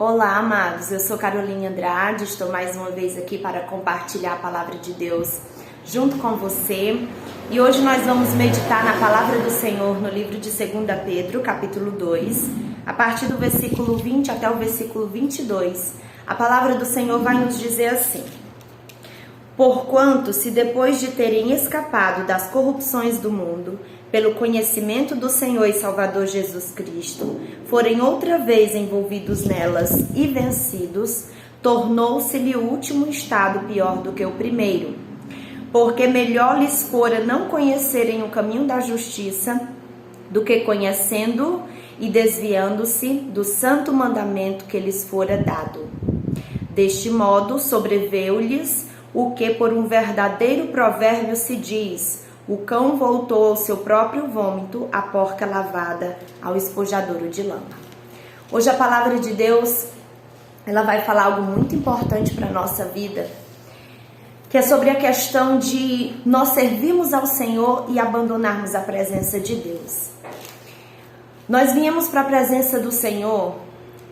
Olá, amados, eu sou Caroline Andrade, estou mais uma vez aqui para compartilhar a palavra de Deus junto com você. E hoje nós vamos meditar na palavra do Senhor no livro de 2 Pedro, capítulo 2, a partir do versículo 20 até o versículo 22. A palavra do Senhor vai nos dizer assim: Porquanto, se depois de terem escapado das corrupções do mundo, pelo conhecimento do Senhor e Salvador Jesus Cristo, forem outra vez envolvidos nelas e vencidos, tornou-se-lhe o último estado pior do que o primeiro. Porque melhor lhes fora não conhecerem o caminho da justiça, do que conhecendo e desviando-se do santo mandamento que lhes fora dado. Deste modo, sobreveio-lhes o que por um verdadeiro provérbio se diz: o cão voltou ao seu próprio vômito, a porca lavada ao espojadouro de lama. Hoje a palavra de Deus, ela vai falar algo muito importante para a nossa vida, que é sobre a questão de nós servirmos ao Senhor e abandonarmos a presença de Deus. Nós viemos para a presença do Senhor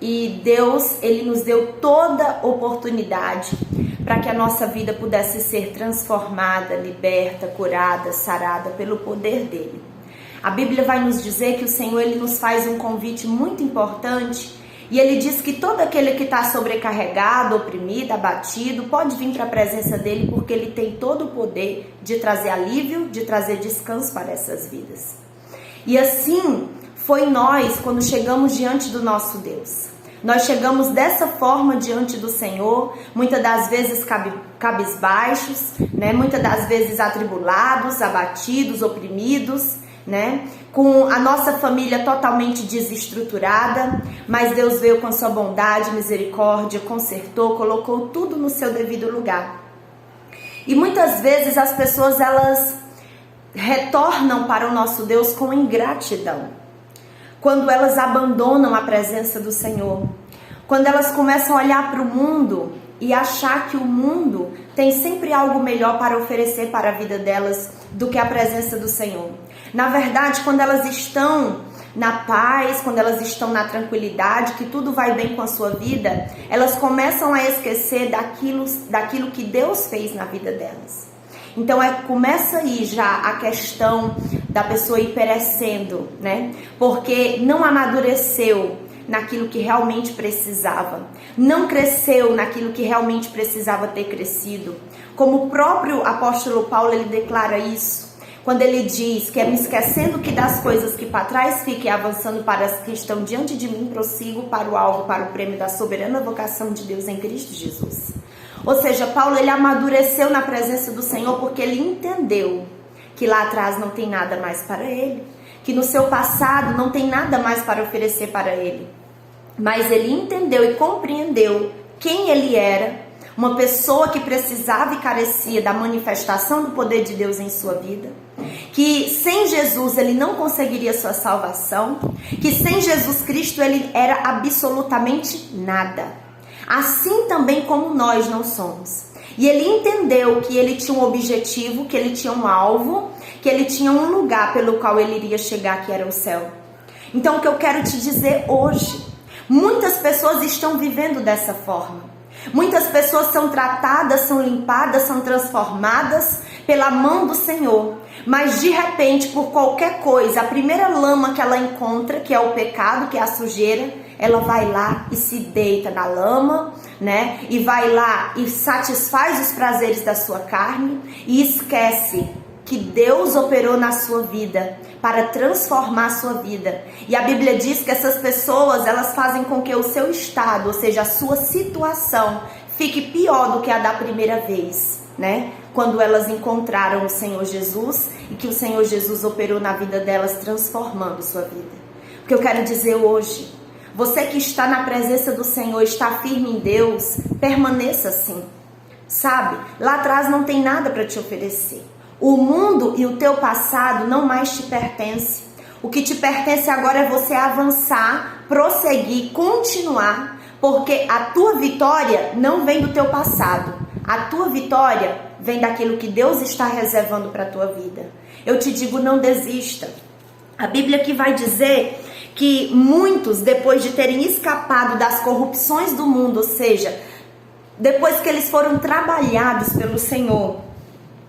e Deus, Ele nos deu toda a oportunidade para que a nossa vida pudesse ser transformada, liberta, curada, sarada pelo poder dele. A Bíblia vai nos dizer que o Senhor, ele nos faz um convite muito importante, e ele diz que todo aquele que está sobrecarregado, oprimido, abatido, pode vir para a presença dele, porque ele tem todo o poder de trazer alívio, de trazer descanso para essas vidas. E assim foi nós quando chegamos diante do nosso Deus. Nós chegamos dessa forma diante do Senhor, muitas das vezes cabisbaixos, né? Muitas das vezes atribulados, abatidos, oprimidos, né? Com a nossa família totalmente desestruturada, mas Deus veio com sua bondade, misericórdia, consertou, colocou tudo no seu devido lugar. E muitas vezes as pessoas, elas retornam para o nosso Deus com ingratidão. Quando elas abandonam a presença do Senhor, quando elas começam a olhar para o mundo e achar que o mundo tem sempre algo melhor para oferecer para a vida delas do que a presença do Senhor. Na verdade, quando elas estão na paz, quando elas estão na tranquilidade, que tudo vai bem com a sua vida, elas começam a esquecer daquilo que Deus fez na vida delas. Então começa aí já a questão da pessoa ir perecendo, né? Porque não amadureceu naquilo que realmente precisava, não cresceu naquilo que realmente precisava ter crescido. Como o próprio apóstolo Paulo, ele declara isso, quando ele diz que é me esquecendo que das coisas que para trás fiquem, avançando para as que estão diante de mim, prossigo para o alvo, para o prêmio da soberana vocação de Deus em Cristo Jesus. Ou seja, Paulo, ele amadureceu na presença do Senhor porque ele entendeu que lá atrás não tem nada mais para ele, que no seu passado não tem nada mais para oferecer para ele. Mas ele entendeu e compreendeu quem ele era, uma pessoa que precisava e carecia da manifestação do poder de Deus em sua vida, que sem Jesus ele não conseguiria sua salvação, que sem Jesus Cristo ele era absolutamente nada. Assim também como nós não somos. E ele entendeu que ele tinha um objetivo, que ele tinha um alvo, que ele tinha um lugar pelo qual ele iria chegar, que era o céu. Então o que eu quero te dizer hoje, muitas pessoas estão vivendo dessa forma. Muitas pessoas são tratadas, são limpadas, são transformadas pela mão do Senhor. Mas de repente, por qualquer coisa, a primeira lama que ela encontra, que é o pecado, que é a sujeira, ela vai lá e se deita na lama, né? E vai lá e satisfaz os prazeres da sua carne e esquece que Deus operou na sua vida para transformar a sua vida. E a Bíblia diz que essas pessoas, elas fazem com que o seu estado, ou seja, a sua situação, fique pior do que a da primeira vez, né? Quando elas encontraram o Senhor Jesus e que o Senhor Jesus operou na vida delas, transformando sua vida. O que eu quero dizer hoje, você que está na presença do Senhor, está firme em Deus, permaneça assim, sabe? Lá atrás não tem nada para te oferecer. O mundo e o teu passado não mais te pertence. O que te pertence agora é você avançar, prosseguir, continuar, porque a tua vitória não vem do teu passado. A tua vitória vem daquilo que Deus está reservando para a tua vida. Eu te digo, não desista. A Bíblia aqui vai dizer que muitos, depois de terem escapado das corrupções do mundo, ou seja, depois que eles foram trabalhados pelo Senhor,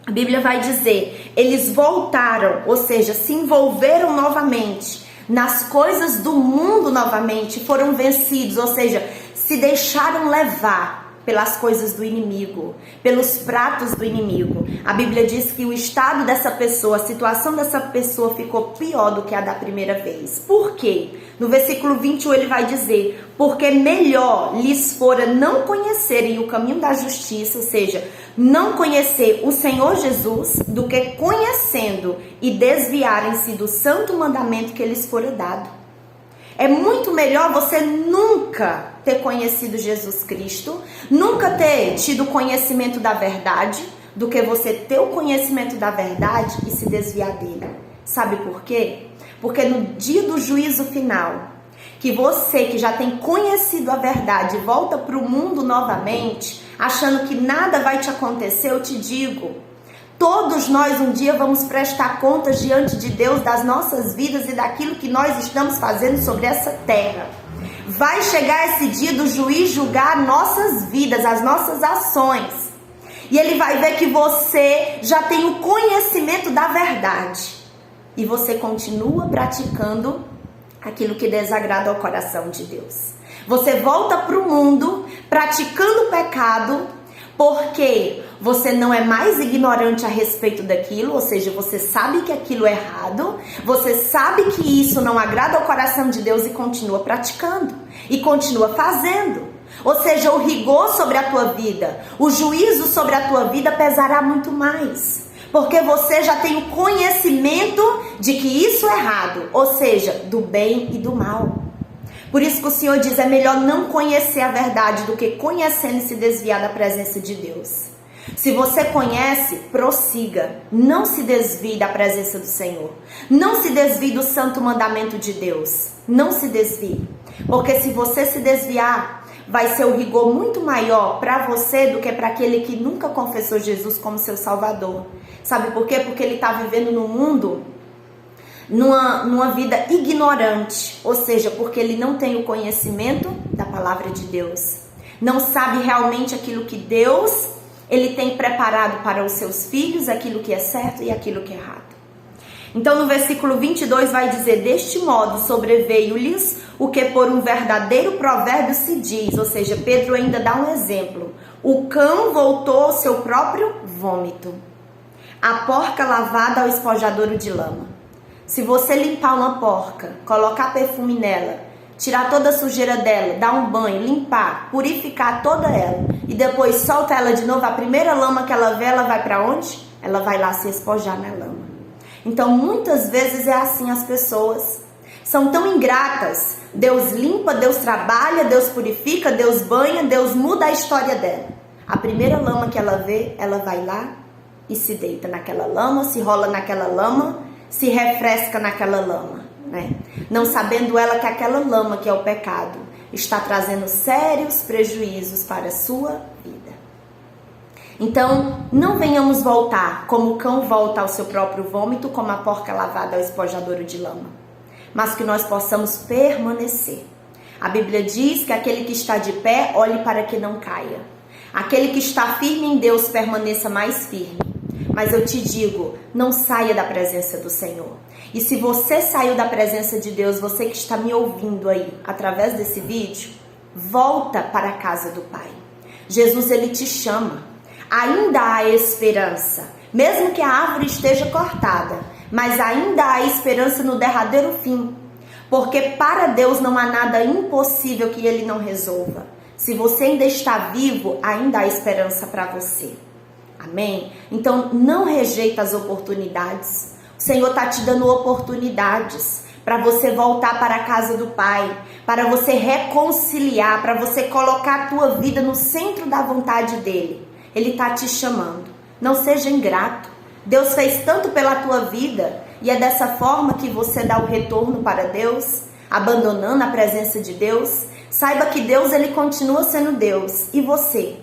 a Bíblia vai dizer, eles voltaram, ou seja, se envolveram novamente nas coisas do mundo novamente, foram vencidos, ou seja, se deixaram levar pelas coisas do inimigo, pelos pratos do inimigo. A Bíblia diz que o estado dessa pessoa, a situação dessa pessoa ficou pior do que a da primeira vez. Por quê? No versículo 21 ele vai dizer, porque melhor lhes fora não conhecerem o caminho da justiça, ou seja, não conhecer o Senhor Jesus, do que conhecendo e desviarem-se do santo mandamento que lhes fora dado. É muito melhor você nunca ter conhecido Jesus Cristo, nunca ter tido conhecimento da verdade, do que você ter o conhecimento da verdade e se desviar dele. Sabe por quê? Porque no dia do juízo final, que você que já tem conhecido a verdade volta para o mundo novamente, achando que nada vai te acontecer, eu te digo, todos nós um dia vamos prestar contas diante de Deus das nossas vidas e daquilo que nós estamos fazendo sobre essa terra. Vai chegar esse dia do juiz julgar nossas vidas, as nossas ações. E ele vai ver que você já tem o conhecimento da verdade. E você continua praticando aquilo que desagrada ao coração de Deus. Você volta para o mundo praticando o pecado, porque você não é mais ignorante a respeito daquilo, ou seja, você sabe que aquilo é errado, você sabe que isso não agrada ao coração de Deus e continua praticando, e continua fazendo. Ou seja, o rigor sobre a tua vida, o juízo sobre a tua vida pesará muito mais, porque você já tem o conhecimento de que isso é errado, ou seja, do bem e do mal. Por isso que o Senhor diz, é melhor não conhecer a verdade do que conhecendo e se desviar da presença de Deus. Se você conhece, prossiga, não se desvie da presença do Senhor, não se desvie do santo mandamento de Deus, não se desvie, porque se você se desviar, vai ser o rigor muito maior para você do que para aquele que nunca confessou Jesus como seu Salvador. Sabe por quê? Porque ele está vivendo no mundo numa vida ignorante, ou seja, porque ele não tem o conhecimento da palavra de Deus, não sabe realmente aquilo que Deus ele tem preparado para os seus filhos, aquilo que é certo e aquilo que é errado. Então no versículo 22 vai dizer, deste modo sobreveio-lhes o que por um verdadeiro provérbio se diz, ou seja, Pedro ainda dá um exemplo, o cão voltou ao seu próprio vômito, a porca lavada ao esponjadouro de lama. Se você limpar uma porca, colocar perfume nela, tirar toda a sujeira dela, dar um banho, limpar, purificar toda ela e depois solta ela de novo, a primeira lama que ela vê, ela vai para onde? Ela vai lá se espojar na lama. Então muitas vezes é assim, as pessoas são tão ingratas. Deus limpa, Deus trabalha, Deus purifica, Deus banha, Deus muda a história dela. A primeira lama que ela vê, ela vai lá e se deita naquela lama, se rola naquela lama, se refresca naquela lama, né? Não sabendo ela que aquela lama, que é o pecado, está trazendo sérios prejuízos para a sua vida. Então, não venhamos voltar como o cão volta ao seu próprio vômito, como a porca lavada ao esponjadouro de lama, mas que nós possamos permanecer. A Bíblia diz que aquele que está de pé, olhe para que não caia. Aquele que está firme em Deus, permaneça mais firme. Mas eu te digo, não saia da presença do Senhor. E se você saiu da presença de Deus, você que está me ouvindo aí, através desse vídeo, volta para a casa do Pai. Jesus, ele te chama. Ainda há esperança. Mesmo que a árvore esteja cortada, mas ainda há esperança no derradeiro fim. Porque para Deus não há nada impossível que ele não resolva. Se você ainda está vivo, ainda há esperança para você. Amém? Então não rejeita as oportunidades. O Senhor está te dando oportunidades para você voltar para a casa do Pai, para você reconciliar, para você colocar a tua vida no centro da vontade dEle. Ele está te chamando. Não seja ingrato. Deus fez tanto pela tua vida e é dessa forma que você dá o retorno para Deus, abandonando a presença de Deus. Saiba que Deus, ele continua sendo Deus. E você?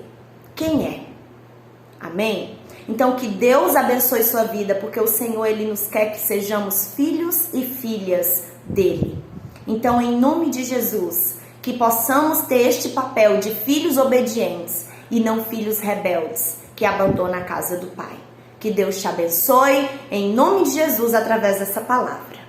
Quem é? Amém? Então que Deus abençoe sua vida, porque o Senhor, ele nos quer que sejamos filhos e filhas dele. Então, em nome de Jesus, que possamos ter este papel de filhos obedientes e não filhos rebeldes que abandonam a casa do Pai. Que Deus te abençoe, em nome de Jesus, através dessa palavra.